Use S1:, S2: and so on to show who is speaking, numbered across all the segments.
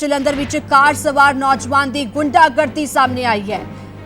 S1: ਜਲੰਧਰ ਵਿੱਚ ਕਾਰ ਸਵਾਰ ਨੌਜਵਾਨ ਦੀ ਗੁੰਡਾਗਰਦੀ ਸਾਹਮਣੇ ਆਈ ਹੈ।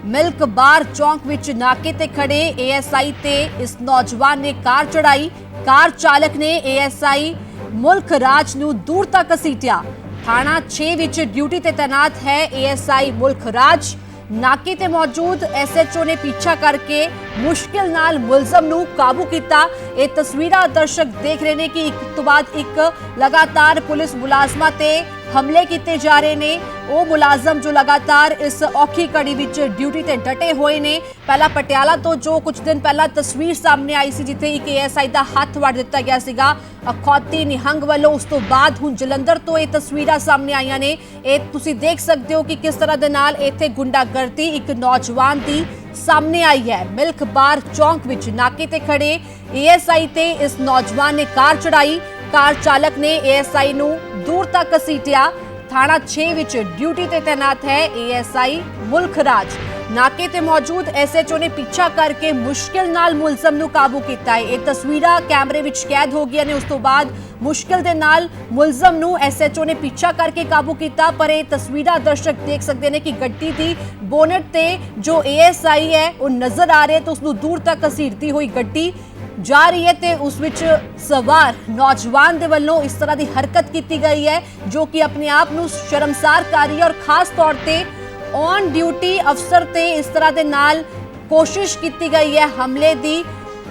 S1: ਮਿਲਕ ਬਾਰ ਚੌਂਕ ਵਿੱਚ ਨਾਕੇ ਤੇ ਖੜੇ ਏਐਸਆਈ ਤੇ ਇਸ ਨੌਜਵਾਨ ਨੇ ਕਾਰ ਚੜਾਈ। ਕਾਰ ਚਾਲਕ ਨੇ ਏਐਸਆਈ ਮੁਲਕ ਰਾਜ ਨੂੰ ਦੂਰ ਤੱਕ ਘਸੀਟਿਆ। ਥਾਣਾ 6 ਵਿੱਚ ਡਿਊਟੀ ਤੇ ਤੈਨਾਤ ਹੈ ਏਐਸਆਈ ਮੁਲਕ ਰਾਜ। नाके ते मौजूद एसएचओ ने पीछा करके मुश्किल नाल मुलजम नू काबू किया। ये तस्वीरां दर्शक देख रहे हैं कि एक तो बाद एक लगातार पुलिस मुलाजमा ते हमले किए जा रहे ने। वो मुलाजम जो लगातार इस औखी कड़ी विच ड्यूटी ते डटे हुए ने। पहला पटियाला तो जो कुछ दिन पहला तस्वीर सामने आई सी जिथे एक एएसआई का हथ वड़ दिता गया सीगा अखौती निहंग वालों। उस तो बाद हुण जलंधर तो ये तस्वीरां सामने आईयां ने। ये तुसीं देख सकते हो कि किस तरह दे नाल इत्थे गुंडागर्दी एक नौजवान दी सामने आई है। मिल्क बार चौंक विच नाके ते खड़े एएसआई ते इस नौजवान ने कार चढ़ाई। कार चालक ने एएसआई नू दूर तक घसीटिया। थाना 6 विच ड्यूटी ते तैनात है एएसआई मुल्क राज। नाके ते मौजूद एसएचओ ने पीछा करके मुश्किल नाल मुलजम नू काबू किया है। ये तस्वीरां कैमरे विच कैद हो गई ने। उस तो बाद मुश्किल दे नाल मुलजम नू एसएचओ ने पीछा करके काबू किया। पर ये तस्वीरां दर्शक देख सकते हैं कि गड्डी दी बोनट ते जो एएसआई है वो नजर आ रहे तो उसनू दूर तक घसीटती हुई गड्डी जा रही है। तो उस विच सवार नौजवान दे वल्लों इस तरह की हरकत की गई है जो कि अपने आप नू शर्मसार कर रही है। और खास तौर पर ऑन ड्यूटी अफसर ते इस तरह दे नाल कोशिश की गई है हमले दी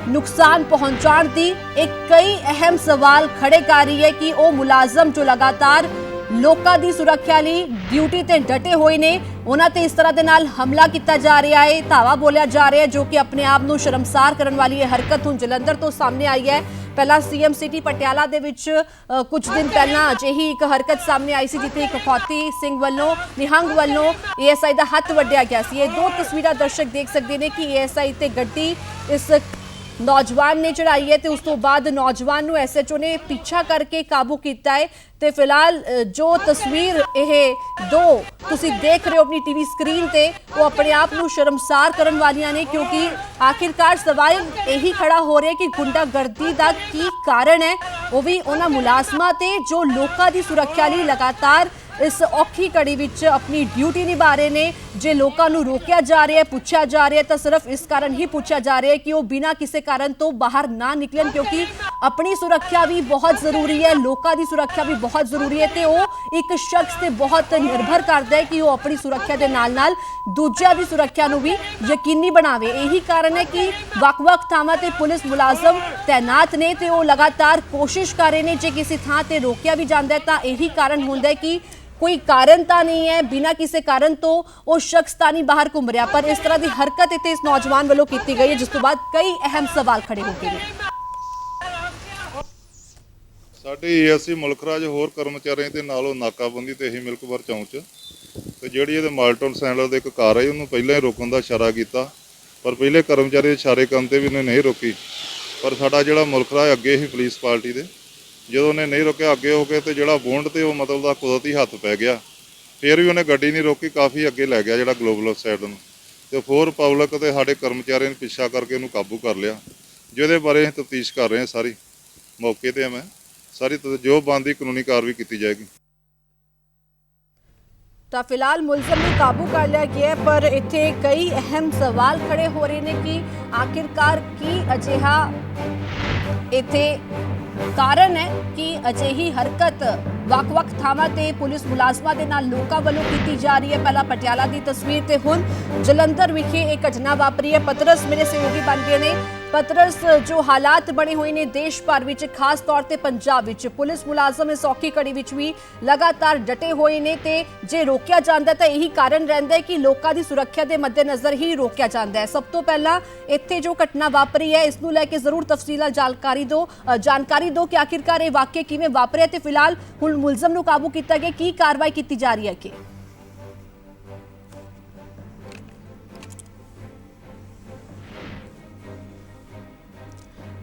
S1: नुकसान पहुंचाने दी। एक कई अहम सवाल खड़े कर रही है कि वो मुलाजम जो लगातार लोकां दी सुरक्षा लई ड्यूटी ते डटे हुए ने उन्हां ते इस तरह दे नाल हमला किया जा रहा है, धावा बोलिया जा रहा है जो कि अपने आप नू शर्मसार करने वाली ये हरकत हुण जलंधर तो सामने आई है। पहला सीएम सिटी पटियाला दे विच कुछ दिन पहला अजिही एक हरकत सामने आई सी जिथे एक अखौती सिंह वल्लों निहंग वल्लों एएसआई दा हथ वड्डिया गया सी। ये दो तस्वीरां दर्शक देख सकते हैं कि एएसआई ते गड्डी इस नौजवान ने चढ़ाई है तो उस तो बाद नौजवान नू एसएचओ ने पीछा करके काबू किया है। तो फिलहाल जो तस्वीर ये दो तुसी देख रहे हो अपनी टीवी स्क्रीन ते वो अपने आप नू शर्मसार करन वालियां ने क्योंकि आखिरकार सवाल यही खड़ा हो रहा है कि गुंडागर्दी दा की कारण है वो भी उन्हां मुलाजमां ते जो लोकां दी सुरक्षा लई लगातार इस औखी कड़ी विच अपनी ड्यूटी निभा रहे ने। जे लोकां नू रोकिया जा रहा है पूछा जा रहा है तो सिर्फ इस कारण ही पूछा जा रहा है कि वो बिना किसी कारण तो बाहर ना निकलन क्योंकि अपनी सुरक्षा भी बहुत जरूरी है, लोकां दी सुरक्षा भी बहुत जरूरी है। तो वो एक शख्स से बहुत निर्भर करता है कि वो अपनी सुरक्षा के नाल नाल दूजिया की सुरक्षा नू भी यकीनी बनावे। यही कारण है कि वख-वख थावां ते पुलिस मुलाजम तैनात ने तो वो लगातार कोशिश कर रहे हैं। जे किसी थां ते रोकिया भी जाता है तो यही कारण होंदा है कि कोई कारण तो नहीं है, बिना किसी कारण तो वो शख्स तो नहीं बाहर घूम रहा। पर इस तरह की हरकत इतने इस नौजवान वालों की गई है जिस तो बाद कई अहम सवाल खड़े हो गए हैं।
S2: ਸਾਡੇ ਏਐਸਆਈ ਮੁਲਕ ਰਾਜ ਹੋਰ ਕਰਮਚਾਰੀਆਂ ਦੇ ਨਾਲੋਂ ਨਾਕਾਬੰਦੀ ਤੇ ਇਹੀ ਮਿਲਕਬਾਰ ਚੌਂਕ 'ਚ ਤੇ ਜਿਹੜੀ ਇਹਦੇ ਮਾਲਟਨ ਸੈਂਡਲ ਦੇ ਇੱਕ ਕਾਰ ਆਈ ਉਹਨੂੰ ਪਹਿਲਾਂ ਹੀ ਰੋਕਣ ਦਾ ਇਸ਼ਾਰਾ ਕੀਤਾ ਪਰ ਪਹਿਲੇ ਕਰਮਚਾਰੀ ਇਸ਼ਾਰੇ ਕਰਨ ਤੇ ਵੀ ਉਹਨੇ ਨਹੀਂ ਰੋਕੀ। ਪਰ ਸਾਡਾ ਜਿਹੜਾ ਮੁਲਕ ਰਾਜ ਅੱਗੇ ਹੀ ਪੁਲਿਸ ਪਾਰਟੀ ਦੇ ਜਦੋਂ ਉਹਨੇ ਨਹੀਂ ਰੋਕਿਆ ਅੱਗੇ ਹੋ ਕੇ ਤੇ ਜਿਹੜਾ ਬੌਂਡ ਤੇ ਉਹ ਮਤਲਬ ਦਾ ਕੁਦਰਤੀ ਹੱਥ ਪੈ ਗਿਆ ਫਿਰ ਵੀ ਉਹਨੇ ਗੱਡੀ ਨਹੀਂ ਰੋਕੀ, ਕਾਫੀ ਅੱਗੇ ਲੈ ਗਿਆ ਜਿਹੜਾ ਗਲੋਬਲ ਸਾਈਡ ਨੂੰ ਤੇ ਫੋਰ ਪਬਲਿਕ ਤੇ ਸਾਡੇ ਕਰਮਚਾਰੀਆਂ ਨੇ ਪਿੱਛਾ ਕਰਕੇ ਉਹਨੂੰ ਕਾਬੂ ਕਰ ਲਿਆ ਜਿਹਦੇ ਬਾਰੇ ਅਸੀਂ ਤਫਤੀਸ਼ ਕਰ ਰਹੇ ਹਾਂ। ਸਾਰੀ ਮੌਕੇ ਤੇ ਮੈਂ सारी जो बनती कानूनी कार्रवाई की जाएगी।
S1: तो फिलहाल मुलजम ने काबू कर लिया गया है पर इत्थे कई अहम सवाल खड़े हो रहे हैं कि आखिरकार की अजिहा इत्थे कारण है कि अजिही हरकत वख-वख थावां ते पुलिस मुलाजमां दे नाल लोकां वल्लों कीती जा रही है। पहला पटियाला दी तस्वीर ते हुण जलंधर विखे एक घटना वापरी है। पतरस मेरे सहयोगी बन गए ने। पतरस जो हालात बने हुए ने देश भर विच खास तौर ते पंजाब विच पुलिस मुलाजम इस औखी कड़ी विच भी लगातार डटे हुए ने ते जे रोकिया जांदा है तो यही कारण रहिंदा है कि लोकां दी सुरक्षा दे मद्देनज़र ही रोकिया जांदा है। सब तो पहला इत्थे जो घटना वापरी है इसनूं लैके जरूर तफसील जानकारी दो कि आखिरकार ये वाकया किवें वापरिया ते फिलहाल हुण मुलजम नूं काबू किया गया की कार्रवाई की जा रही है कि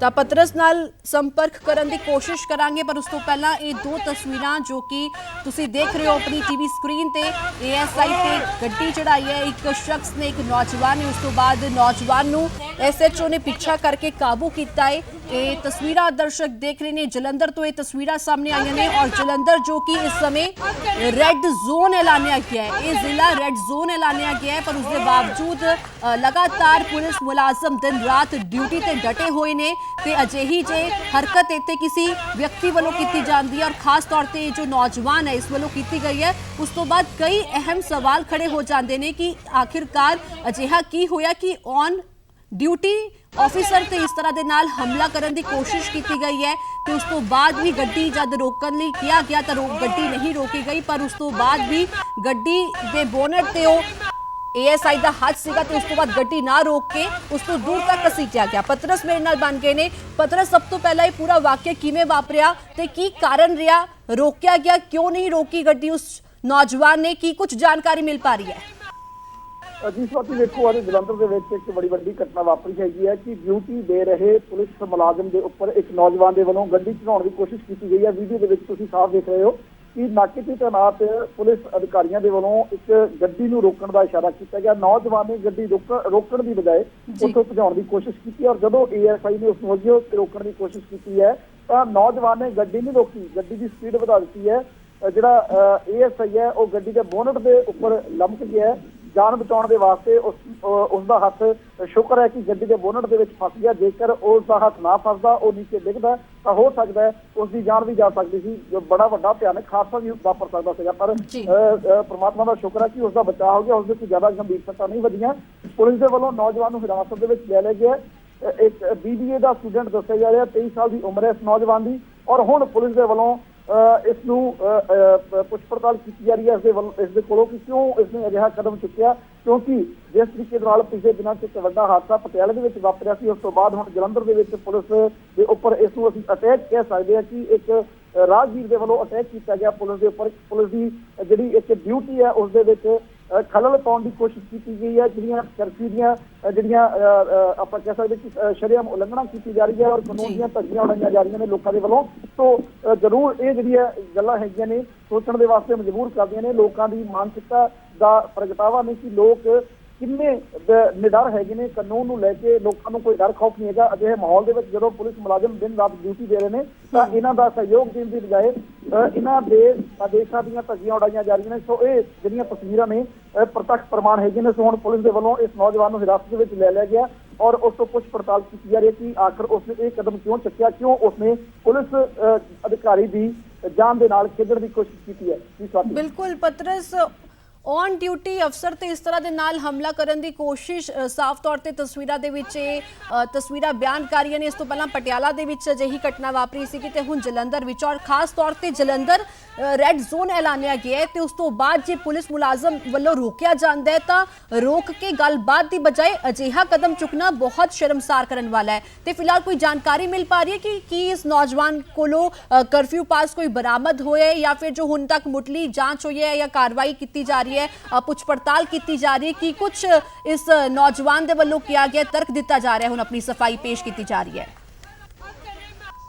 S1: तो पतरस नाल संपर्क करने की कोशिश करांगे पर उस तो पहला ये दो तस्वीरां जो कि तुसी देख रहे हो अपनी टीवी स्क्रीन ते एएसआई ते गड्डी चढ़ाई है एक शख्स ने एक नौजवान ने उस तो बाद नौजवान नू एसएचओ ने पीछा करके काबू किया है। ਇਹ ਤਸਵੀਰਾਂ ਦਰਸ਼ਕ ਦੇਖ ਰਹੇ ਨੇ ਜਲੰਧਰ ਤੋਂ ਇਹ ਤਸਵੀਰਾਂ ਸਾਹਮਣੇ ਆਈਆਂ ਨੇ ਔਰ ਜਲੰਧਰ ਜੋ ਕਿ ਇਸ ਸਮੇਂ ਰੈੱਡ ਜ਼ੋਨ ਐਲਾਨਿਆ ਗਿਆ ਹੈ ਇਹ ਜ਼ਿਲ੍ਹਾ ਰੈੱਡ ਜ਼ੋਨ ਐਲਾਨਿਆ ਗਿਆ ਹੈ ਪਰ ਉਸ ਦੇ ਬਾਵਜੂਦ ਲਗਾਤਾਰ ਪੁਲਿਸ ਮੁਲਾਜ਼ਮ ਦਿਨ ਰਾਤ ਡਿਊਟੀ ਤੇ ਡਟੇ ਹੋਏ ਨੇ ਤੇ ਅਜਿਹੀ ਜੇ ਹਰਕਤ ਇੱਥੇ ਕਿਸੇ ਵਿਅਕਤੀ ਵੱਲੋਂ ਕੀਤੀ ਜਾਂਦੀ ਹੈ ਔਰ ਖਾਸ ਤੌਰ ਤੇ ਜੋ ਨੌਜਵਾਨ ਹੈ ਇਸ ਵੱਲੋਂ ਕੀਤੀ ਗਈ ਹੈ ਉਸ ਤੋਂ ਬਾਅਦ ਕਈ ਅਹਿਮ ਸਵਾਲ ਖੜੇ ਹੋ ਜਾਂਦੇ ਨੇ ਕਿ ਆਖਿਰਕਾਰ ਅਜਿਹਾ ਕੀ ਹੋਇਆ ਕਿ ਔਨ ਡਿਊਟੀ ਆਫੀਸਰ ਤੇ ਇਸ ਤਰ੍ਹਾਂ ਦੇ ਨਾਲ ਹਮਲਾ ਕਰਨ ਦੀ ਕੋਸ਼ਿਸ਼ ਕੀਤੀ ਗਈ ਹੈ ਤੇ ਉਸ ਤੋਂ ਬਾਅਦ ਵੀ ਗੱਡੀ ਜਦ ਰੋਕਣ ਲਈ ਕਿਹਾ ਗਿਆ ਤਾਂ ਗੱਡੀ ਨਹੀਂ ਰੋਕੀ ਗਈ ਪਰ ਉਸ ਤੋਂ ਬਾਅਦ ਵੀ ਗੱਡੀ ਦੇ ਬੋਨਟ ਤੇ ਉਹ ਏਐਸਆਈ ਦਾ ਹੱਥ ਸੀਗਾ ਤੇ ਉਸ ਤੋਂ ਬਾਅਦ ਗੱਡੀ ਨਾ ਰੋਕ ਕੇ ਉਸ ਤੋਂ ਦੂਰ ਤੱਕ ਘਸੀਟਿਆ ਗਿਆ। ਪਤਰਸ ਮੇਰੇ ਨਾਲ ਬਣ ਗਏ ਨੇ। ਪਤਰਸ, ਸਭ ਤੋਂ ਪਹਿਲਾਂ ਇਹ ਪੂਰਾ ਵਾਕਿਆ ਕਿਵੇਂ ਵਾਪਰਿਆ ਤੇ ਕੀ ਕਾਰਨ ਰਿਹਾ, ਰੋਕਿਆ ਗਿਆ ਕਿਉਂ ਨਹੀਂ ਰੋਕੀ ਗੱਡੀ ਉਸ ਨੌਜਵਾਨ ਨੇ, ਕੀ ਕੁਝ ਜਾਣਕਾਰੀ ਮਿਲ ਪਾ ਰਹੀ ਹੈ?
S3: ਜੀ ਸਵਾਤੀ ਵੇਖੋ ਅੱਜ ਜਲੰਧਰ ਦੇ ਵਿੱਚ ਇੱਕ ਬੜੀ ਵੱਡੀ ਘਟਨਾ ਵਾਪਰੀ ਹੈਗੀ ਹੈ ਕਿ ਡਿਊਟੀ ਦੇ ਰਹੇ ਪੁਲਿਸ ਮੁਲਾਜ਼ਮ ਦੇ ਉੱਪਰ ਇੱਕ ਨੌਜਵਾਨ ਦੇ ਵੱਲੋਂ ਗੱਡੀ ਚੜਾਉਣ ਦੀ ਕੋਸ਼ਿਸ਼ ਕੀਤੀ ਗਈ ਹੈ। ਵੀਡੀਓ ਦੇ ਵਿੱਚ ਤੁਸੀਂ ਸਾਫ਼ ਦੇਖ ਰਹੇ ਹੋ ਕਿ ਨਾਕੇ ਤੇ ਤੈਨਾਤ ਪੁਲਿਸ ਅਧਿਕਾਰੀਆਂ ਦੇ ਵੱਲੋਂ ਇੱਕ ਗੱਡੀ ਨੂੰ ਰੋਕਣ ਦਾ ਇਸ਼ਾਰਾ ਕੀਤਾ ਗਿਆ। ਨੌਜਵਾਨ ਨੇ ਗੱਡੀ ਰੋਕਣ ਦੀ ਬਜਾਏ ਉੱਥੋਂ ਭਜਾਉਣ ਦੀ ਕੋਸ਼ਿਸ਼ ਕੀਤੀ ਔਰ ਜਦੋਂ ਏਐਸਆਈ ਨੇ ਉਸ ਨੂੰ ਅੱਗੇ ਰੋਕਣ ਦੀ ਕੋਸ਼ਿਸ਼ ਕੀਤੀ ਹੈ ਤਾਂ ਨੌਜਵਾਨ ਨੇ ਗੱਡੀ ਨਹੀਂ ਰੋਕੀ, ਗੱਡੀ ਦੀ ਸਪੀਡ ਵਧਾ ਦਿੱਤੀ ਹੈ। ਜਿਹੜਾ ਏਐਸਆਈ ਹੈ ਉਹ ਗੱਡੀ ਦੇ ਬੋਨਟ ਦੇ ਉੱਪਰ ਲਮਕ ਗਿਆ ਹੈ। ਜਾਨ ਬਚਾਉਣ ਦੇ ਵਾਸਤੇ ਉਸ ਦਾ ਹੱਥ ਸ਼ੁਕਰ ਹੈ ਕਿ ਗੱਡੀ ਦੇ ਬੋਨਟ ਦੇ ਵਿੱਚ ਫਸ ਗਿਆ। ਜੇਕਰ ਉਸ ਦਾ ਹੱਥ ਨਾ ਫਸਦਾ, ਉਹ ਨੀਚੇ ਡਿੱਗਦਾ ਤਾਂ ਹੋ ਸਕਦਾ ਹੈ ਉਸ ਦੀ ਜਾਨ ਵੀ ਜਾ ਸਕਦੀ ਸੀ, ਜੋ ਬੜਾ ਵੱਡਾ ਭਿਆਨਕ ਹਾਦਸਾ ਵੀ ਵਾਪਰ ਸਕਦਾ ਸੀਗਾ। ਪਰ ਪ੍ਰਮਾਤਮਾ ਦਾ ਸ਼ੁਕਰ ਹੈ ਕਿ ਉਸ ਦਾ ਬਚਾਅ ਹੋ ਗਿਆ, ਉਸ ਦੇ ਕੋਈ ਜ਼ਿਆਦਾ ਗੰਭੀਰ ਸੱਟਾਂ ਨਹੀਂ ਵੱਜੀਆਂ। ਪੁਲਿਸ ਦੇ ਵੱਲੋਂ ਨੌਜਵਾਨ ਨੂੰ ਹਿਰਾਸਤ ਦੇ ਵਿੱਚ ਲੈ ਲਿਆ ਗਿਆ। ਇੱਕ BBA ਦਾ ਸਟੂਡੈਂਟ ਦੱਸਿਆ ਜਾ ਰਿਹਾ, 23 ਸਾਲ ਦੀ ਉਮਰ ਹੈ ਇਸ ਨੌਜਵਾਨ ਦੀ ਔਰ ਹੁਣ ਪੁਲਿਸ ਦੇ ਵੱਲੋਂ ਇਸ ਨੂੰ ਪੁੱਛ ਪੜਤਾਲ ਕੀਤੀ ਜਾ ਰਹੀ ਹੈ ਇਸ ਦੇ ਕੋਲੋਂ ਕਿ ਕਿਉਂ ਇਸਨੇ ਅਜਿਹਾ ਕਦਮ ਚੁੱਕਿਆ, ਕਿਉਂਕਿ ਜਿਸ ਤਰੀਕੇ ਨਾਲ ਪਿਛਲੇ ਦਿਨਾਂ 'ਚ ਇੱਕ ਵੱਡਾ ਹਾਦਸਾ ਪਟਿਆਲੇ ਦੇ ਵਿੱਚ ਵਾਪਰਿਆ ਸੀ ਉਸ ਤੋਂ ਬਾਅਦ ਹੁਣ ਜਲੰਧਰ ਦੇ ਵਿੱਚ ਪੁਲਿਸ ਦੇ ਉੱਪਰ ਇਸ ਨੂੰ ਅਸੀਂ ਅਟੈਕ ਕਹਿ ਸਕਦੇ ਹਾਂ ਕਿ ਇੱਕ ਰਾਜਵੀਰ ਦੇ ਵੱਲੋਂ ਅਟੈਕ ਕੀਤਾ ਗਿਆ ਪੁਲਿਸ ਦੇ ਉੱਪਰ। ਪੁਲਿਸ ਦੀ ਜਿਹੜੀ ਇੱਕ ਡਿਊਟੀ ਹੈ ਉਸ ਦੇ ਵਿੱਚ ਖਲਲ ਪਾਉਣ ਦੀ ਕੋਸ਼ਿਸ਼ ਕੀਤੀ ਗਈ ਹੈ। ਜਿਹੜੀਆਂ ਕਰਫਿਊ ਦੀਆਂ ਜਿਹੜੀਆਂ ਆਪਾਂ ਕਹਿ ਸਕਦੇ ਕਿ ਸ਼ਰੇਆਮ ਉਲੰਘਣਾ ਕੀਤੀ ਜਾ ਰਹੀ ਹੈ ਔਰ ਕਾਨੂੰਨ ਦੀਆਂ ਧੱਜੀਆਂ ਉਡਾਈਆਂ ਜਾ ਰਹੀਆਂ ਨੇ ਲੋਕਾਂ ਦੇ ਵੱਲੋਂ। ਤੋਂ ਜ਼ਰੂਰ ਇਹ ਜਿਹੜੀਆਂ ਗੱਲਾਂ ਹੈਗੀਆਂ ਨੇ ਸੋਚਣ ਦੇ ਵਾਸਤੇ ਮਜਬੂਰ ਕਰਦੀਆਂ ਨੇ। ਲੋਕਾਂ ਦੀ ਮਾਨਸਿਕਤਾ ਦਾ ਪ੍ਰਗਟਾਵਾ ਨਹੀਂ ਕਿ ਲੋਕ ਕਿੰਨੇ ਨਿਡਰ ਹੈਗੇ ਨੇ ਕਾਨੂੰਨ ਨੂੰ ਲੈ ਕੇ, ਲੋਕਾਂ ਨੂੰ ਕੋਈ ਡਰ ਖੌਫ ਨਹੀਂ ਹੈਗਾ। ਅਜਿਹੇ ਮਾਹੌਲ ਦੇ ਵਿੱਚ ਜਦੋਂ ਪੁਲਿਸ ਮੁਲਾਜ਼ਮ ਦਿਨ ਰਾਤ ਡਿਊਟੀ ਦੇ ਰਹੇ ਨੇ ਤਾਂ ਇਹਨਾਂ ਦਾ ਸਹਿਯੋਗ ਦੇਣ ਦੀ ਬਜਾਏ ਇਹਨਾਂ ਦੇ ਆਦੇਸ਼ਾਂ ਦੀਆਂ ਧੱਜੀਆਂ ਉਡਾਈਆਂ ਜਾ ਰਹੀਆਂ ਨੇ। ਸੋ ਇਹ ਜਿਹੜੀਆਂ ਤਸਵੀਰਾਂ ਨੇ ਪ੍ਰਤੱਖ ਪ੍ਰਮਾਣ ਹੈਗੇ ਨੇ। ਸੋ ਹੁਣ ਪੁਲਿਸ ਦੇ ਵੱਲੋਂ ਇਸ ਨੌਜਵਾਨ ਨੂੰ ਹਿਰਾਸਤ ਦੇ ਵਿੱਚ ਲੈ ਲਿਆ ਗਿਆ ਔਰ ਉਸ ਤੋਂ ਪੁੱਛ ਪੜਤਾਲ ਕੀਤੀ ਜਾ ਰਹੀ ਹੈ ਕਿ ਆਖਰ ਉਸਨੇ ਇਹ ਕਦਮ ਕਿਉਂ ਚੁੱਕਿਆ, ਕਿਉਂ ਉਸਨੇ ਪੁਲਿਸ ਅਧਿਕਾਰੀ ਦੀ ਜਾਨ ਦੇ ਨਾਲ ਖੇਡਣ ਦੀ ਕੋਸ਼ਿਸ਼ ਕੀਤੀ ਹੈ।
S1: ਬਿਲਕੁਲ ਪਤਰਸ, ਔਨ ਡਿਊਟੀ ਅਫਸਰ ਤੇ ਇਸ ਤਰ੍ਹਾਂ ਦੇ ਨਾਲ ਹਮਲਾ ਕਰਨ ਦੀ ਕੋਸ਼ਿਸ਼ ਸਾਫ਼ ਤੌਰ ਤੇ ਤਸਵੀਰਾਂ ਦੇ ਵਿੱਚ ਤਸਵੀਰਾਂ ਬਿਆਨ ਕਰ ਰਹੀਆਂ ਨੇ। ਇਸ ਤੋਂ ਪਹਿਲਾਂ ਪਟਿਆਲਾ ਦੇ ਵਿੱਚ ਅਜਿਹੀ ਘਟਨਾ ਵਾਪਰੀ ਸੀ ਤੇ ਹੁਣ ਜਲੰਧਰ ਵਿੱਚ ਔਰ ਖਾਸ ਤੌਰ ਤੇ ਜਲੰਧਰ ਰੈੱਡ ਜ਼ੋਨ ਐਲਾਨਿਆ ਗਿਆ ਹੈ ਤੇ ਉਸ ਤੋਂ ਬਾਅਦ ਜੇ ਪੁਲਿਸ ਮੁਲਾਜ਼ਮ ਵੱਲੋਂ ਰੋਕਿਆ ਜਾਂਦਾ ਹੈ ਤਾਂ ਰੋਕ ਕੇ ਗੱਲਬਾਤ ਦੀ ਬਜਾਏ ਅਜਿਹਾ ਕਦਮ ਚੁੱਕਣਾ ਬਹੁਤ ਸ਼ਰਮਸਾਰ ਕਰਨ ਵਾਲਾ ਹੈ। ਤੇ ਫਿਲਹਾਲ ਕੋਈ ਜਾਣਕਾਰੀ ਮਿਲ ਪਾ ਰਹੀ ਹੈ ਕਿ ਕੀ ਇਸ ਨੌਜਵਾਨ ਕੋਲੋਂ ਕਰਫਿਊ ਪਾਸ ਕੋਈ ਬਰਾਮਦ ਹੋਇਆ ਜਾਂ ਫਿਰ ਜੋ ਹੁਣ ਤੱਕ ਮੁੱਢਲੀ ਜਾਂਚ ਹੋਈ ਹੈ ਜਾਂ ਕਾਰਵਾਈ ਕੀਤੀ ਜਾ ਰਹੀ ਹੈ, ਪੁੱਛ ਪੜਤਾਲ ਕੀਤੀ ਜਾ ਰਹੀ ਹੈ ਕਿ ਕੁਝ ਇਸ ਨੌਜਵਾਨ ਦੇ ਵੱਲੋਂ ਕਿਹਾ ਗਿਆ ਤਰਕ ਦਿੱਤਾ ਜਾ ਰਿਹਾ, ਹੁਣ ਆਪਣੀ ਸਫਾਈ ਪੇਸ਼ ਕੀਤੀ ਜਾ ਰਹੀ ਹੈ?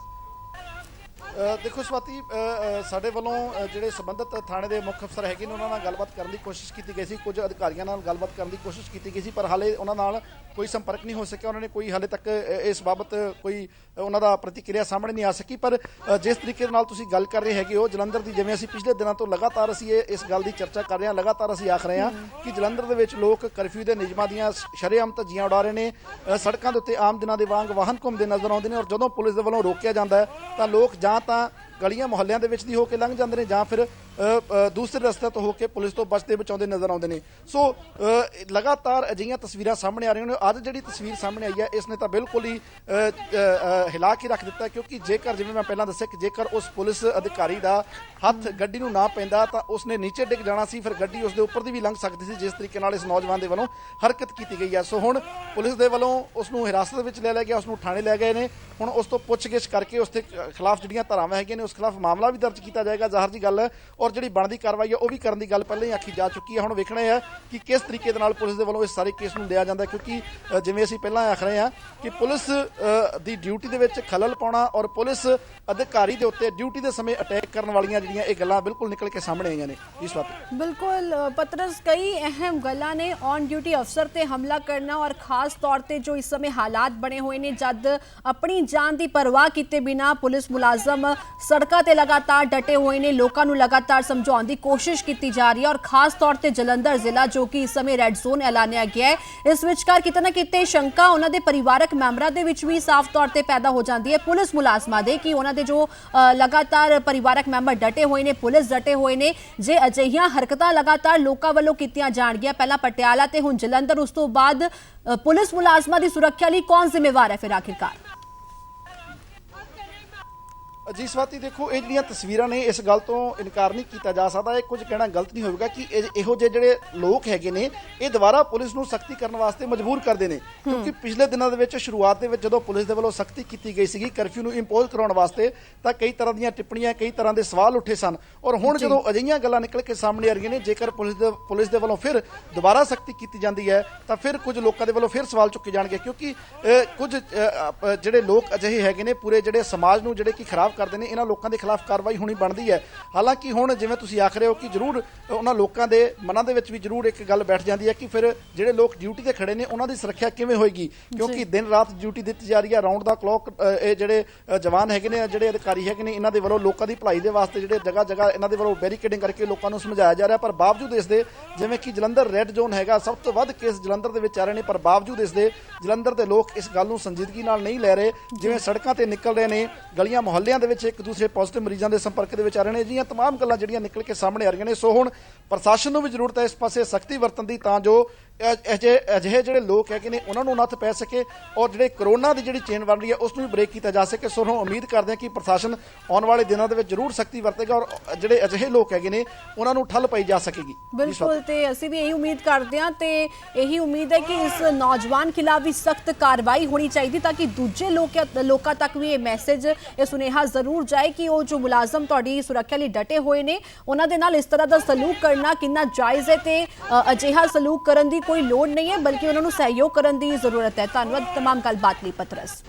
S4: ਦੇਖੋ ਸਵਾਤੀ, ਸਾਡੇ ਵੱਲੋਂ ਜਿਹੜੇ ਸੰਬੰਧਿਤ ਥਾਣੇ ਦੇ ਮੁੱਖ ਅਫਸਰ ਹੈਗੇ ਨੇ ਉਹਨਾਂ ਨਾਲ ਗੱਲਬਾਤ ਕਰਨ ਦੀ ਕੋਸ਼ਿਸ਼ ਕੀਤੀ ਗਈ ਸੀ, ਕੁਝ ਅਧਿਕਾਰੀਆਂ ਨਾਲ ਗੱਲਬਾਤ ਕਰਨ ਦੀ ਕੋਸ਼ਿਸ਼ ਕੀਤੀ ਗਈ ਸੀ ਪਰ ਹਾਲੇ ਉਹਨਾਂ ਨਾਲ ਕੋਈ ਸੰਪਰਕ ਨਹੀਂ ਹੋ ਸਕਿਆ। ਉਹਨਾਂ ਨੇ ਕੋਈ ਹਾਲੇ ਤੱਕ ਇਸ ਬਾਬਤ ਕੋਈ ਉਹਨਾਂ ਦਾ ਪ੍ਰਤੀਕਿਰਿਆ ਸਾਹਮਣੇ ਨਹੀਂ ਆ ਸਕੀ। ਪਰ ਜਿਸ ਤਰੀਕੇ ਨਾਲ ਤੁਸੀਂ ਗੱਲ ਕਰ ਰਹੇ ਹੈਗੇ ਹੋ ਜਲੰਧਰ ਦੀ, ਜਿਵੇਂ ਅਸੀਂ ਪਿਛਲੇ ਦਿਨਾਂ ਤੋਂ ਲਗਾਤਾਰ ਅਸੀਂ ਇਸ ਗੱਲ ਦੀ ਚਰਚਾ ਕਰ ਰਹੇ ਹਾਂ, ਲਗਾਤਾਰ ਅਸੀਂ ਆਖ ਰਹੇ ਹਾਂ ਕਿ ਜਲੰਧਰ ਦੇ ਵਿੱਚ ਲੋਕ ਕਰਫਿਊ ਦੇ ਨਿਯਮਾਂ ਦੀਆਂ ਸ਼ਰੇਆਮ ਧੱਜੀਆਂ ਉਡਾ ਰਹੇ ਨੇ। ਸੜਕਾਂ ਦੇ ਉੱਤੇ ਆਮ ਦਿਨਾਂ ਦੇ ਵਾਂਗ ਵਾਹਨ ਘੁੰਮਦੇ ਨਜ਼ਰ ਆਉਂਦੇ ਨੇ ਔਰ ਜਦੋਂ ਪੁਲਿਸ ਦੇ ਵੱਲੋਂ ਰੋਕਿਆ ਜਾਂਦਾ ਹੈ ਤਾਂ ਲੋਕ ਜਾਂ ਤਾਂ ਗਲੀਆਂ ਮੁਹੱਲਿਆਂ ਦੇ ਵਿੱਚ ਦੀ ਹੋ ਕੇ ਲੰਘ ਜਾਂਦੇ ਨੇ ਜਾਂ ਫਿਰ ਦੂਸਰੇ ਰਸਤੇ ਤੋਂ ਹੋ ਕੇ ਪੁਲਿਸ ਤੋਂ ਬਚਦੇ ਬਚਾਉਂਦੇ ਨਜ਼ਰ ਆਉਂਦੇ ਨੇ। ਸੋ ਲਗਾਤਾਰ ਅਜਿਹੀਆਂ ਤਸਵੀਰਾਂ ਸਾਹਮਣੇ ਆ ਰਹੀਆਂ ਨੇ। ਅੱਜ ਜਿਹੜੀ ਤਸਵੀਰ ਸਾਹਮਣੇ ਆਈ ਹੈ ਇਸ ਨੇ ਤਾਂ ਬਿਲਕੁਲ ਹੀ ਹਿਲਾ ਕੇ ਰੱਖ ਦਿੱਤਾ, ਕਿਉਂਕਿ ਜੇਕਰ ਜਿਵੇਂ ਮੈਂ ਪਹਿਲਾਂ ਦੱਸਿਆ ਕਿ ਜੇਕਰ ਉਸ ਪੁਲਿਸ ਅਧਿਕਾਰੀ ਦਾ ਹੱਥ ਗੱਡੀ ਨੂੰ ਨਾ ਪੈਂਦਾ ਤਾਂ ਉਸਨੇ ਨੀਚੇ ਡਿੱਗ ਜਾਣਾ ਸੀ, ਫਿਰ ਗੱਡੀ ਉਸਦੇ ਉੱਪਰ ਦੀ ਵੀ ਲੰਘ ਸਕਦੀ ਸੀ ਜਿਸ ਤਰੀਕੇ ਨਾਲ ਇਸ ਨੌਜਵਾਨ ਦੇ ਵੱਲੋਂ ਹਰਕਤ ਕੀਤੀ ਗਈ ਹੈ। ਸੋ ਹੁਣ ਪੁਲਿਸ ਦੇ ਵੱਲੋਂ ਉਸ ਨੂੰ ਹਿਰਾਸਤ ਵਿੱਚ ਲੈ ਲਿਆ ਗਿਆ, ਉਸ ਨੂੰ ਥਾਣੇ ਲੈ ਗਏ ਨੇ। ਹੁਣ ਉਸ ਤੋਂ ਪੁੱਛਗਿੱਛ ਕਰਕੇ ਉਸ ਦੇ ਖਿਲਾਫ ਜਿਹੜੀਆਂ ਧਾਰਾਵਾਂ ਹੈਗੀਆਂ ਨੇ ਉਸ ਖਿਲਾਫ ਮਾਮਲਾ ਵੀ ਦਰਜ ਕੀਤਾ ਜਾਏਗਾ, ਜ਼ਾਹਰ ਜੀ ਗੱਲ ਹੈ। ਔਰ ਜਿਹੜੀ ਬਣਦੀ ਕਾਰਵਾਈ ਹੈ ਉਹ ਵੀ ਕਰਨ ਦੀ ਗੱਲ ਪਹਿਲਾਂ ਹੀ ਆਖੀ ਜਾ ਚੁੱਕੀ ਹੈ। ਹੁਣ ਵੇਖਣਾ ਹੈ ਕਿ ਕਿਸ ਤਰੀਕੇ ਦੇ ਨਾਲ ਪੁਲਿਸ ਦੇ ਵੱਲੋਂ ਇਸ ਸਾਰੇ ਕੇਸ ਨੂੰ ਲਿਆ ਜਾਂਦਾ ਹੈ, ਕਿਉਂਕਿ ਜਿਵੇਂ ਅਸੀਂ ਪਹਿਲਾਂ ਆਖ ਰਹੇ ਹਾਂ ਕਿ ਪੁਲਿਸ ਦੀ ਡਿਊਟੀ ਦੇ ਵਿੱਚ ਖਲਲ ਪਾਉਣਾ ਔਰ ਪੁਲਿਸ ਅਧਿਕਾਰੀ ਦੇ ਉੱਤੇ ਡਿਊਟੀ ਦੇ ਸਮੇਂ ਅਟੈਕ ਕਰਨ ਵਾਲੀਆਂ ਜਿਹੜੀਆਂ ਇਹ ਗੱਲਾਂ ਬਿਲਕੁਲ ਨਿਕਲ ਕੇ ਸਾਹਮਣੇ ਆਈਆਂ ਨੇ। ਇਸ ਵਾਰ
S1: ਬਿਲਕੁਲ ਪਤਰਸ, ਕਈ ਅਹਿਮ ਗੱਲਾਂ ਨੇ। ਔਨ ਡਿਊਟੀ ਅਫਸਰ ਤੇ ਹਮਲਾ ਕਰਨਾ ਔਰ ਖਾਸ ਤੌਰ ਤੇ ਜੋ ਇਸ ਸਮੇਂ ਹਾਲਾਤ ਬਣੇ ਹੋਏ ਨੇ, ਜਦ ਆਪਣੀ ਜਾਨ ਦੀ ਪਰਵਾਹ ਕੀਤੇ ਬਿਨਾ ਪੁਲਿਸ ਮੁਲਾਜ਼ਮ ਸੜਕਾਂ ਤੇ ਲਗਾਤਾਰ ਡਟੇ ਹੋਏ ਨੇ, ਲੋਕਾਂ ਨੂੰ ਲਗਾਤਾਰ ਸਮਝਾਉਣ ਦੀ ਕੋਸ਼ਿਸ਼ ਕੀਤੀ ਜਾ ਰਹੀ ਹੈ। ਔਰ ਖਾਸ ਤੌਰ ਤੇ ਜਲੰਧਰ ਜ਼ਿਲ੍ਹਾ ਜੋ ਕਿ ਇਸ ਸਮੇਂ ਰੈੱਡ ਜ਼ੋਨ ਐਲਾਨਿਆ ਗਿਆ ਹੈ, ਇਸ ਵਿਚਕਾਰ ਕਿਤੇ ਨਾ ਕਿਤੇ ਸ਼ੰਕਾ ਉਹਨਾਂ ਦੇ ਪਰਿਵਾਰਕ ਮੈਂਬਰਾਂ ਦੇ ਵਿੱਚ ਵੀ ਸਾਫ਼ ਤੌਰ ਤੇ ਪੈਦਾ ਹੋ ਜਾਂਦੀ ਹੈ, ਪੁਲਿਸ ਮੁਲਾਜ਼ਮਾਂ ਦੇ, ਕਿ ਉਹਨਾਂ ਦੇ ਜੋ ਲਗਾਤਾਰ ਪਰਿਵਾਰਕ ਮੈਂਬਰ ਡਟੇ ਹੋਏ ਨੇ, ਪੁਲਿਸ ਡਟੇ ਹੋਏ ਨੇ। ਜੇ ਅਜਿਹੀਆਂ ਹਰਕਤਾਂ ਲਗਾਤਾਰ ਲੋਕਾਂ ਵੱਲੋਂ ਕੀਤੀਆਂ ਜਾਣਗੀਆਂ, ਪਹਿਲਾਂ ਪਟਿਆਲਾ ਤੇ ਹੁਣ ਜਲੰਧਰ, ਉਸ ਤੋਂ ਬਾਅਦ ਪੁਲਿਸ ਮੁਲਾਜ਼ਮਾਂ ਦੀ ਸੁਰੱਖਿਆ ਲਈ ਕੌਣ ਜ਼ਿੰਮੇਵਾਰ ਹੈ ਫਿਰ ਆਖਿਰਕਾਰ?
S4: ਜੀ ਸਵਾਤੀ, ਦੇਖੋ ਇਹ ਜਿਹੜੀਆਂ ਤਸਵੀਰਾਂ ਨੇ, ਇਸ ਗੱਲ ਤੋਂ ਇਨਕਾਰ ਨਹੀਂ ਕੀਤਾ ਜਾ ਸਕਦਾ, ਇਹ ਕੁਝ ਕਹਿਣਾ ਗਲਤ ਨਹੀਂ ਹੋਵੇਗਾ ਕਿ ਇਹੋ ਜਿਹੇ ਜਿਹੜੇ ਲੋਕ ਹੈਗੇ ਨੇ ਇਹ ਦੁਬਾਰਾ ਪੁਲਿਸ ਨੂੰ ਸਖਤੀ ਕਰਨ ਵਾਸਤੇ ਮਜਬੂਰ ਕਰਦੇ ਨੇ। ਕਿਉਂਕਿ ਪਿਛਲੇ ਦਿਨਾਂ ਦੇ ਵਿੱਚ ਸ਼ੁਰੂਆਤ ਦੇ ਵਿੱਚ ਜਦੋਂ ਪੁਲਿਸ ਦੇ ਵੱਲੋਂ ਸਖਤੀ ਕੀਤੀ ਗਈ ਸੀਗੀ ਕਰਫਿਊ ਨੂੰ ਇੰਪੋਜ਼ ਕਰਾਉਣ ਵਾਸਤੇ, ਤਾਂ ਕਈ ਤਰ੍ਹਾਂ ਦੀਆਂ ਟਿੱਪਣੀਆਂ, ਕਈ ਤਰ੍ਹਾਂ ਦੇ ਸਵਾਲ ਉੱਠੇ ਸਨ। ਔਰ ਹੁਣ ਜਦੋਂ ਅਜਿਹੀਆਂ ਗੱਲਾਂ ਨਿਕਲ ਕੇ ਸਾਹਮਣੇ ਆ ਰਹੀਆਂ ਨੇ, ਜੇਕਰ ਪੁਲਿਸ ਦੇ ਵੱਲੋਂ ਫਿਰ ਦੁਬਾਰਾ ਸਖਤੀ ਕੀਤੀ ਜਾਂਦੀ ਹੈ ਤਾਂ ਫਿਰ ਕੁਝ ਲੋਕਾਂ ਦੇ ਵੱਲੋਂ ਫਿਰ ਸਵਾਲ ਚੁੱਕੇ ਜਾਣਗੇ, ਕਿਉਂਕਿ ਕੁਝ ਜਿਹੜੇ ਲੋਕ ਅਜਿਹੇ ਹੈਗੇ ਨੇ ਪੂਰੇ ਜਿਹੜੇ ਸਮਾਜ ਨੂੰ ਜਿਹੜੇ ਕਿ ਖਰਾਬ ਕਰਦੇ ਨੇ, ਇਹਨਾਂ ਲੋਕਾਂ ਦੇ ਖਿਲਾਫ ਕਾਰਵਾਈ ਹੋਣੀ ਬਣਦੀ ਹੈ। ਹਾਲਾਂਕਿ ਹੁਣ ਜਿਵੇਂ ਤੁਸੀਂ ਆਖ ਰਹੇ ਹੋ ਕਿ ਜ਼ਰੂਰ ਉਹਨਾਂ ਲੋਕਾਂ ਦੇ ਮਨਾਂ ਦੇ ਵਿੱਚ ਵੀ ਜ਼ਰੂਰ ਇੱਕ ਗੱਲ ਬੈਠ ਜਾਂਦੀ ਹੈ ਕਿ ਫਿਰ ਜਿਹੜੇ ਲੋਕ ਡਿਊਟੀ ਤੇ ਖੜੇ ਨੇ ਉਹਨਾਂ ਦੀ ਸੁਰੱਖਿਆ ਕਿਵੇਂ ਹੋਏਗੀ, ਕਿਉਂਕਿ ਦਿਨ ਰਾਤ ਡਿਊਟੀ ਦਿੱਤੀ ਜਾ ਰਹੀ ਹੈ, ਰਾਉਂਡ ਦਾ ਕਲੌਕ ਇਹ ਜਿਹੜੇ ਜਵਾਨ ਹੈਗੇ ਨੇ, ਜਿਹੜੇ ਅਧਿਕਾਰੀ ਹੈਗੇ ਨੇ, ਇਹਨਾਂ ਦੇ ਵੱਲੋਂ ਲੋਕਾਂ ਦੀ ਭਲਾਈ ਦੇ ਵਾਸਤੇ ਜਿਹੜੇ ਜਗ੍ਹਾ ਜਗ੍ਹਾ ਇਹਨਾਂ ਦੇ ਵੱਲੋਂ ਬੈਰੀਕੇਡਿੰਗ ਕਰਕੇ ਲੋਕਾਂ ਨੂੰ ਸਮਝਾਇਆ ਜਾ ਰਿਹਾ। ਪਰ ਬਾਵਜੂਦ ਇਸ ਦੇ, ਜਿਵੇਂ ਕਿ ਜਲੰਧਰ ਰੈੱਡ ਜ਼ੋਨ ਹੈਗਾ, ਸਭ ਤੋਂ ਵੱਧ ਕੇਸ ਜਲੰਧਰ ਦੇ ਵਿੱਚ ਆ ਰਹੇ ਨੇ, ਪਰ ਬਾਵਜੂਦ ਇਸ ਦੇ ਜਲੰਧਰ ਦੇ ਲੋਕ ਇਸ ਗੱਲ ਨੂੰ ਸੰਜੀਦਗੀ ਨਾਲ ਨਹੀਂ ਲੈ ਰਹੇ। ਜਿਵੇਂ ਸੜਕਾਂ ਤੇ ਨਿਕਲ ਰਹੇ ਨੇ, ਗਲੀਆਂ ਮੁਹੱਲਿਆਂ ਦੇ ਵਿੱਚ ਇੱਕ ਦੂਸਰੇ ਪੋਜ਼ਿਟਿਵ ਮਰੀਜ਼ਾਂ ਦੇ ਸੰਪਰਕ ਦੇ ਵਿੱਚ ਆ ਰਹੇ ਨੇ, ਜਿਹੀਆਂ ਤਮਾਮ ਗੱਲਾਂ ਜਿਹੜੀਆਂ ਨਿਕਲ ਕੇ ਸਾਹਮਣੇ ਆ ਰਹੀਆਂ ਨੇ। ਸੋ ਹੁਣ ਪ੍ਰਸ਼ਾਸਨ ਨੂੰ ਵੀ ਜ਼ਰੂਰਤ ਹੈ ਇਸ ਪਾਸੇ ਸਖਤੀ ਵਰਤਣ ਦੀ, ਤਾਂ ਜੋ ਅਜਿਹੇ ਜਿਹੜੇ ਲੋਕ ਹੈਗੇ ਨੇ ਉਹਨਾਂ ਨੂੰ ਨੱਥ ਪੈ ਸਕੇ ਔਰ ਜਿਹੜੇ ਕਰੋਨਾ ਦੀ ਜਿਹੜੀ ਚੇਨ ਬਣ ਰਹੀ ਹੈ ਉਸ ਨੂੰ ਵੀ ਬ੍ਰੇਕ ਕੀਤਾ ਜਾ ਸਕੇ। ਸੋ ਹੁਣ ਉਮੀਦ ਕਰਦੇ ਹਾਂ ਕਿ ਪ੍ਰਸ਼ਾਸਨ ਆਉਣ ਵਾਲੇ ਦਿਨਾਂ ਦੇ ਵਿੱਚ ਜ਼ਰੂਰ ਸਖਤੀ ਵਰਤੇਗਾ ਔਰ ਜਿਹੜੇ ਅਜਿਹੇ ਲੋਕ ਹੈਗੇ ਨੇ ਉਹਨਾਂ ਨੂੰ ਠੱਲ ਪਾਈ ਜਾ ਸਕੇਗੀ।
S1: ਬਿਲਕੁਲ, ਤੇ ਅਸੀਂ ਵੀ ਇਹੀ ਉਮੀਦ ਕਰਦੇ ਹਾਂ ਤੇ ਇਹੀ ਉਮੀਦ ਹੈ ਕਿ ਇਸ ਨੌਜਵਾਨ ਖਿਲਾਫ ਵੀ ਸਖਤ ਕਾਰਵਾਈ ਹੋਣੀ ਚਾਹੀਦੀ, ਤਾਂ ਕਿ ਦੂਜੇ ਲੋਕਾਂ ਤੱਕ ਵੀ ਇਹ ਮੈਸੇਜ, ਇਹ ਸੁਨੇਹਾ ਜ਼ਰੂਰ ਜਾਏ ਕਿ ਉਹ ਜੋ ਮੁਲਾਜ਼ਮ ਤੁਹਾਡੀ ਸੁਰੱਖਿਆ ਲਈ ਡਟੇ ਹੋਏ ਨੇ ਉਹਨਾਂ ਦੇ ਨਾਲ ਇਸ ਤਰ੍ਹਾਂ ਦਾ ਸਲੂਕ ਕਰਨਾ ਕਿੰਨਾ ਜਾਇਜ਼ ਹੈ ਤੇ ਅਜਿਹਾ ਸਲੂਕ ਕਰਨ ਦੀ ਕੋਈ ਲੋੜ ਨਹੀਂ ਹੈ, ਬਲਕਿ ਉਹਨਾਂ ਨੂੰ ਸਹਿਯੋਗ ਕਰਨ ਦੀ ਜ਼ਰੂਰਤ ਹੈ। ਧੰਨਵਾਦ ਤਮਾਮ ਗੱਲਬਾਤ ਲਈ ਪਤਰਸ।